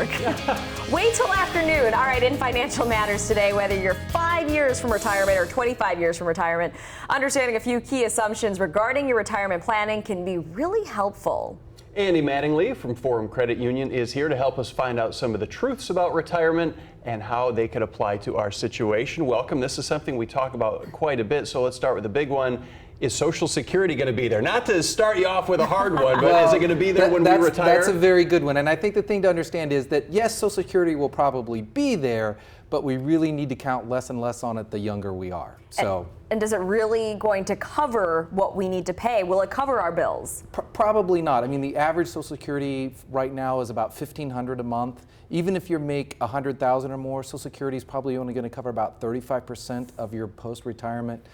Wait till afternoon. All right, in Financial Matters today, whether you're 5 years from retirement or 25 years from retirement, understanding a few key assumptions regarding your retirement planning can be really helpful. Andy Mattingly from Forum Credit Union is here to help us find out some of the truths about retirement and how they could apply to our situation. Welcome. This is something we talk about quite a bit, so let's start with the big one. Is Social Security going to be there? Not to start you off with a hard one, but is it going to be there when we retire? That's a very good one. And I think the thing to understand is that, yes, Social Security will probably be there, but we really need to count less and less on it the younger we are. And is it really going to cover what we need to pay? Will it cover our bills? Probably not. I mean, the average Social Security right now is about $1,500 a month. Even if you make $100,000 or more, Social Security is probably only going to cover about 35% of your post-retirement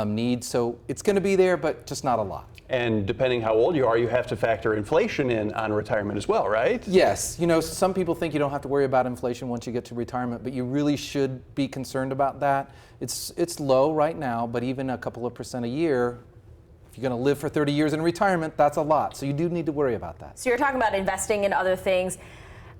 needs. So it's going to be there, but just not a lot. And depending how old you are, you have to factor inflation in on retirement as well, right? Yes. You know, some people think you don't have to worry about inflation once you get to retirement, but you really should be concerned about that. It's low right now, but even a couple of percent a year, if you're going to live for 30 years in retirement, that's a lot. So you do need to worry about that. So you're talking about investing in other things.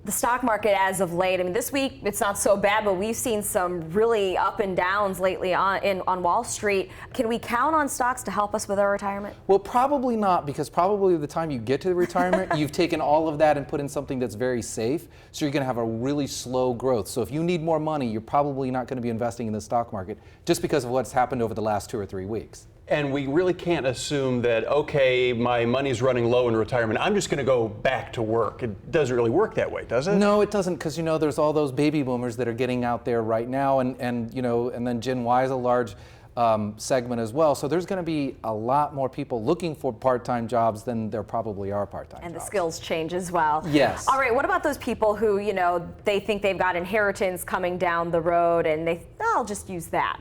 The stock market as of late, I mean, this week it's not so bad, but we've seen some really up and downs lately on Wall Street. Can we count on stocks to help us with our retirement? Well, probably not, because probably by the time you get to the retirement, you've taken all of that and put in something that's very safe, so you're going to have a really slow growth. So if you need more money, you're probably not going to be investing in the stock market just because of what's happened over the last 2 or 3 weeks. And we really can't assume that, okay, my money's running low in retirement, I'm just going to go back to work. It doesn't really work that way, does it? No, it doesn't, because, you know, there's all those baby boomers that are getting out there right now, and you know, and then Gen Y is a large segment as well. So there's going to be a lot more people looking for part-time jobs than there probably are part-time jobs. And the skills change as well. Yes. All right, what about those people who, you know, they think they've got inheritance coming down the road and I'll just use that?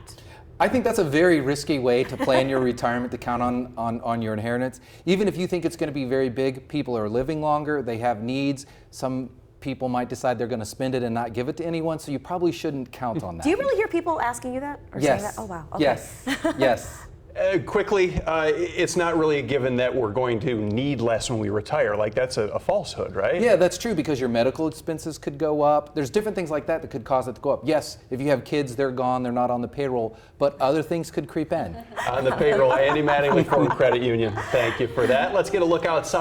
I think that's a very risky way to plan your retirement, to count on your inheritance. Even if you think it's going to be very big, people are living longer, they have needs. Some people might decide they're going to spend it and not give it to anyone, so you probably shouldn't count on that. Do you really hear people asking you that or saying that? Oh, wow. Okay. Yes. Yes. Quickly, it's not really a given that we're going to need less when we retire. Like, that's a falsehood, right? Yeah, that's true, because your medical expenses could go up. There's different things like that that could cause it to go up. Yes, if you have kids, they're gone, they're not on the payroll, but other things could creep in. On the payroll, Andy Mattingly, Forum Credit Union. Thank you for that. Let's get a look outside.